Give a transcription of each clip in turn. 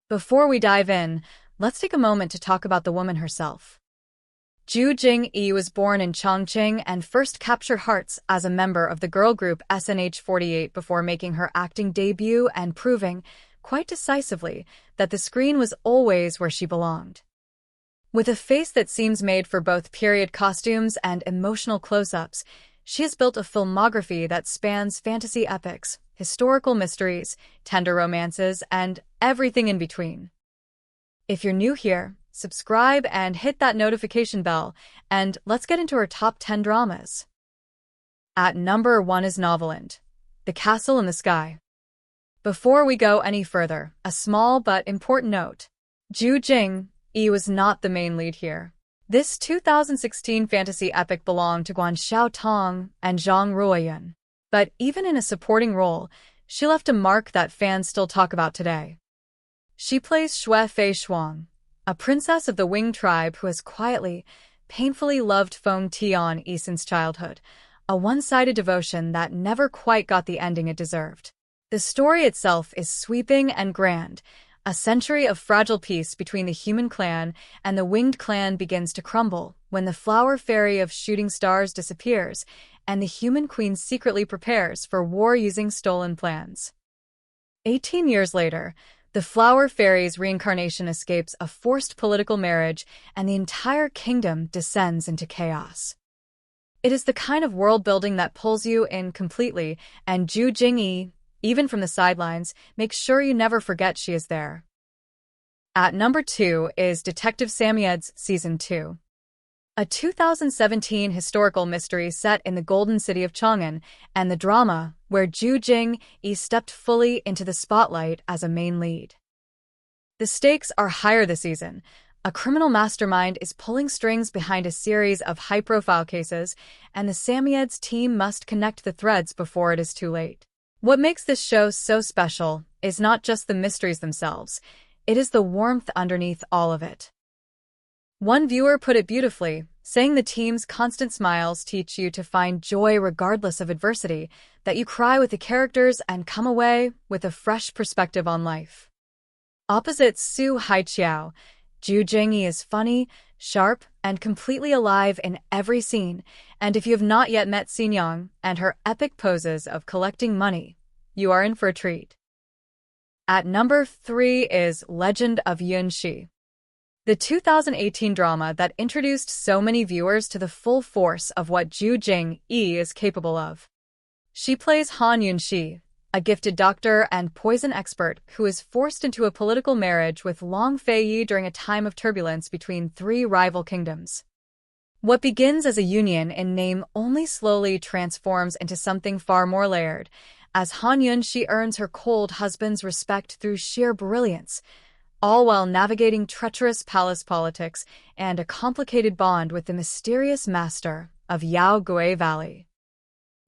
Before we dive in, let's take a moment to talk about the woman herself. Ju Jing Yi was born in Chongqing and first captured hearts as a member of the girl group SNH48 before making her acting debut and proving, quite decisively, that the screen was always where she belonged. With a face that seems made for both period costumes and emotional close-ups, she has built a filmography that spans fantasy epics, historical mysteries, tender romances, and everything in between. If you're new here, subscribe and hit that notification bell, and let's get into our top 10 dramas. At number 1 is Novoland, The Castle in the Sky. Before we go any further, a small but important note. Ju Jing Yi was not the main lead here. This 2016 fantasy epic belonged to Guan Xiaotong and Zhang Ruoyun. But even in a supporting role, she left a mark that fans still talk about today. She plays Xue Fei Shuang, a princess of the Wing tribe who has quietly, painfully loved Feng Tian Yi since childhood, a one-sided devotion that never quite got the ending it deserved. The story itself is sweeping and grand. A century of fragile peace between the human clan and the winged clan begins to crumble when the flower fairy of shooting stars disappears and the human queen secretly prepares for war using stolen plans. 18 years later, the flower fairy's reincarnation escapes a forced political marriage and the entire kingdom descends into chaos. It is the kind of world building that pulls you in completely, and Ju Jing Yi, even from the sidelines, make sure you never forget she is there. At number 2 is Detective Samiad's Season 2. A 2017 historical mystery set in the Golden City of Chang'an, and the drama where Ju Jing Yi stepped fully into the spotlight as a main lead. The stakes are higher this season. A criminal mastermind is pulling strings behind a series of high-profile cases, and the Samiad's team must connect the threads before it is too late. What makes this show so special is not just the mysteries themselves, it is the warmth underneath all of it. One viewer put it beautifully, saying the team's constant smiles teach you to find joy regardless of adversity, that you cry with the characters and come away with a fresh perspective on life. Opposite Su Haiqiao, Ju Jing Yi is funny, sharp, and completely alive in every scene, and if you have not yet met Xinyang and her epic poses of collecting money, you are in for a treat. At number 3 is Legend of Yunshi, the 2018 drama that introduced so many viewers to the full force of what Ju Jing Yi is capable of. She plays Han Yunshi, a gifted doctor and poison expert who is forced into a political marriage with Long Fei Yi during a time of turbulence between 3 rival kingdoms. What begins as a union in name only slowly transforms into something far more layered, as Han Yunshi earns her cold husband's respect through sheer brilliance, all while navigating treacherous palace politics and a complicated bond with the mysterious master of Yao Gui Valley.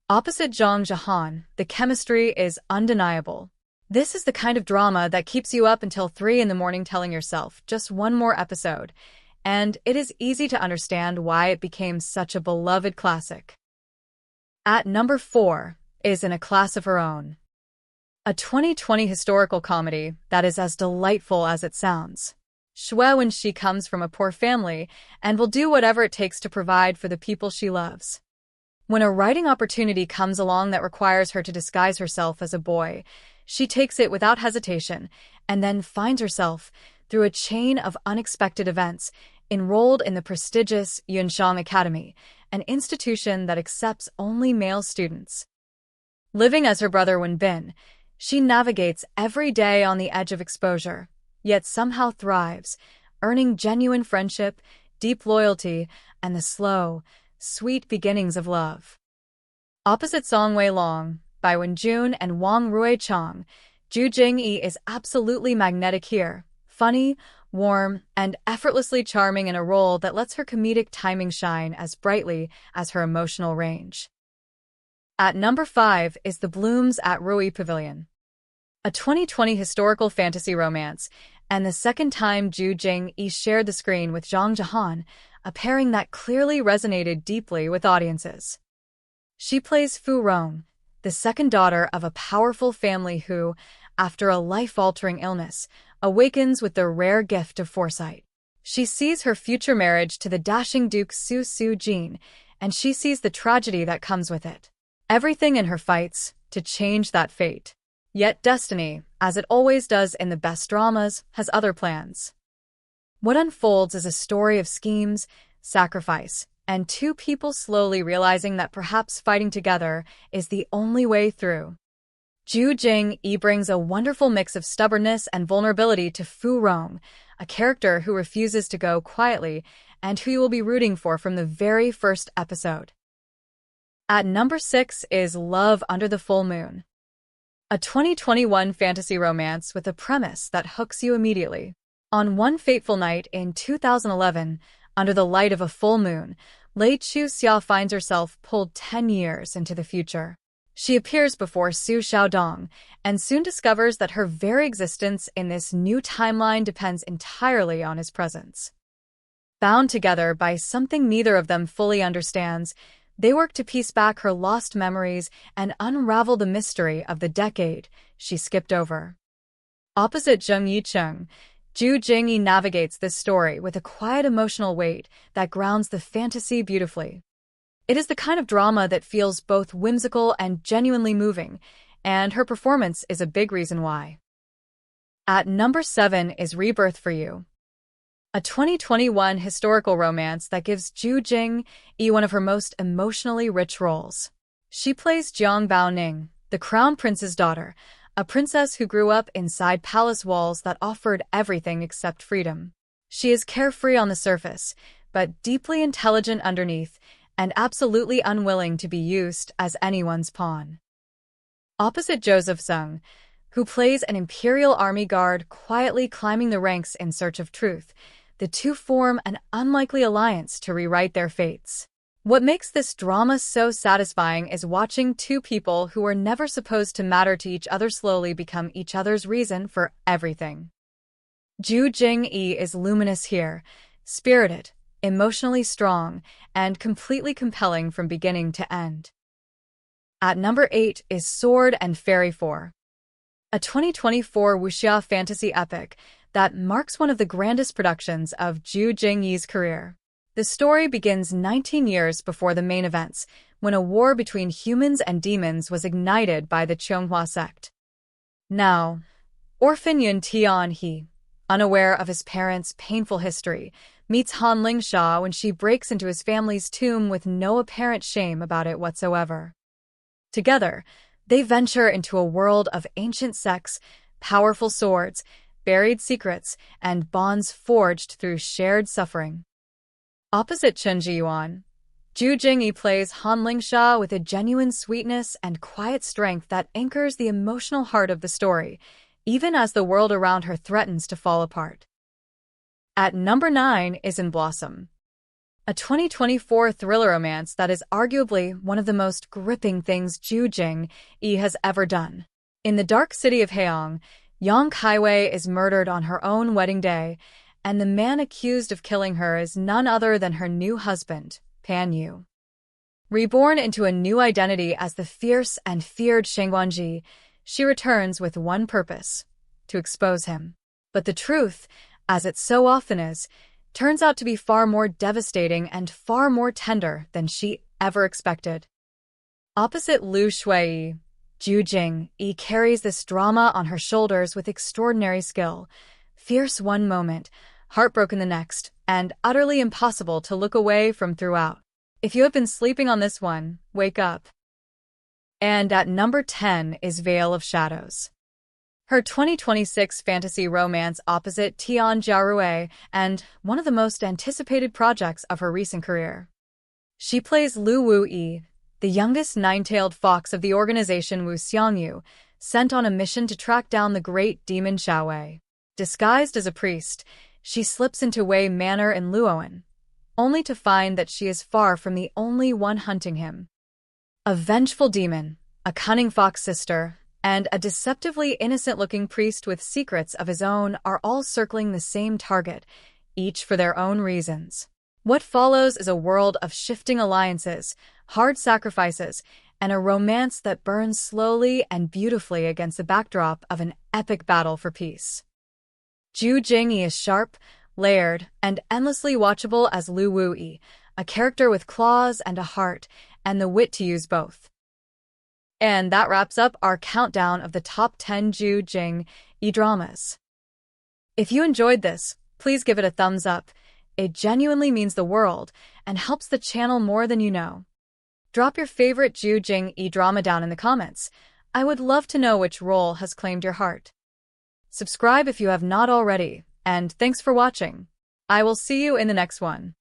Opposite Zhang Zhihan, the chemistry is undeniable. This is the kind of drama that keeps you up until 3 in the morning telling yourself just one more episode, and it is easy to understand why it became such a beloved classic. At number 4 is In a Class of Her Own, a 2020 historical comedy that is as delightful as it sounds. Xue Wenxi comes from a poor family and will do whatever it takes to provide for the people she loves. When a writing opportunity comes along that requires her to disguise herself as a boy, she takes it without hesitation and then finds herself, through a chain of unexpected events, enrolled in the prestigious Yunshang Academy, an institution that accepts only male students. Living as her brother Wenbin, she navigates every day on the edge of exposure, yet somehow thrives, earning genuine friendship, deep loyalty, and the slow, sweet beginnings of love. Opposite Song Wei Long, by Wenjun and Wang Ruichang, Ju Jing Yi is absolutely magnetic here, funny, warm, and effortlessly charming in a role that lets her comedic timing shine as brightly as her emotional range. At number 5 is The Blooms at Rui Pavilion, a 2020 historical fantasy romance, and the second time Ju Jing Yi shared the screen with Zhang Zhihan, a pairing that clearly resonated deeply with audiences. She plays Fu Rong, the second daughter of a powerful family who, after a life-altering illness, awakens with the rare gift of foresight. She sees her future marriage to the dashing Duke Su Jin, and she sees the tragedy that comes with it. Everything in her fights to change that fate. Yet destiny, as it always does in the best dramas, has other plans. What unfolds is a story of schemes, sacrifice, and two people slowly realizing that perhaps fighting together is the only way through. Ju Jing Yi brings a wonderful mix of stubbornness and vulnerability to Fu Rong, a character who refuses to go quietly and who you will be rooting for from the very first episode. At number 6 is Love Under the Full Moon. A 2021 fantasy romance with a premise that hooks you immediately. On one fateful night in 2011, under the light of a full moon, Lei Chu-xia finds herself pulled 10 years into the future. She appears before Su Xiaodong and soon discovers that her very existence in this new timeline depends entirely on his presence. Bound together by something neither of them fully understands, they work to piece back her lost memories and unravel the mystery of the decade she skipped over. Opposite Zheng Yicheng, Ju Jing Yi navigates this story with a quiet emotional weight that grounds the fantasy beautifully. It is the kind of drama that feels both whimsical and genuinely moving, and her performance is a big reason why. At number 7 is Rebirth for You. A 2021 historical romance that gives Ju Jing Yi one of her most emotionally rich roles. She plays Jiang Baoning, the crown prince's daughter, a princess who grew up inside palace walls that offered everything except freedom. She is carefree on the surface, but deeply intelligent underneath, and absolutely unwilling to be used as anyone's pawn. Opposite Joseph Zheng, who plays an imperial army guard quietly climbing the ranks in search of truth, the two form an unlikely alliance to rewrite their fates. What makes this drama so satisfying is watching two people who were never supposed to matter to each other slowly become each other's reason for everything. Ju Jing Yi is luminous here, spirited, emotionally strong, and completely compelling from beginning to end. At number 8 is Sword and Fairy 4. A 2024 wuxia fantasy epic that marks one of the grandest productions of Ju Jing Yi's career. The story begins 19 years before the main events, when a war between humans and demons was ignited by the Chonghua sect. Now, orphan Yun Tianhe, unaware of his parents' painful history, meets Han Lingsha when she breaks into his family's tomb with no apparent shame about it whatsoever. Together, they venture into a world of ancient sects, powerful swords, buried secrets, and bonds forged through shared suffering. Opposite Chen Jiyuan, Ju Jingyi plays Han Lingsha with a genuine sweetness and quiet strength that anchors the emotional heart of the story, even as the world around her threatens to fall apart. At number 9 is In Blossom. A 2024 thriller romance that is arguably one of the most gripping things Ju Jing Yi has ever done. In the dark city of Heong, Yang Kaiwei is murdered on her own wedding day, and the man accused of killing her is none other than her new husband, Pan Yu. Reborn into a new identity as the fierce and feared Shengguanji, she returns with one purpose: to expose him. But the truth, as it so often is, turns out to be far more devastating and far more tender than she ever expected. Opposite Lu Shui, Ju Jing Yi carries this drama on her shoulders with extraordinary skill. Fierce one moment, heartbroken the next, and utterly impossible to look away from throughout. If you have been sleeping on this one, wake up. And at number 10 is Veil of Shadows. Her 2026 fantasy romance opposite Tian Jiarui, and one of the most anticipated projects of her recent career. She plays Lu Wu-yi, the youngest nine-tailed fox of the organization Wu Xiangyu, sent on a mission to track down the great demon Xiaowei. Disguised as a priest, she slips into Wei Manor in Luoan, only to find that she is far from the only one hunting him. A vengeful demon, a cunning fox sister, and a deceptively innocent-looking priest with secrets of his own are all circling the same target, each for their own reasons. What follows is a world of shifting alliances, hard sacrifices, and a romance that burns slowly and beautifully against the backdrop of an epic battle for peace. Ju Jing Yi is sharp, layered, and endlessly watchable as Lu Wu Yi, a character with claws and a heart, and the wit to use both. And that wraps up our countdown of the top 10 Ju Jing Yi dramas. If you enjoyed this, please give it a thumbs up. It genuinely means the world and helps the channel more than you know. Drop your favorite Ju Jing Yi drama down in the comments. I would love to know which role has claimed your heart. Subscribe if you have not already, and thanks for watching. I will see you in the next one.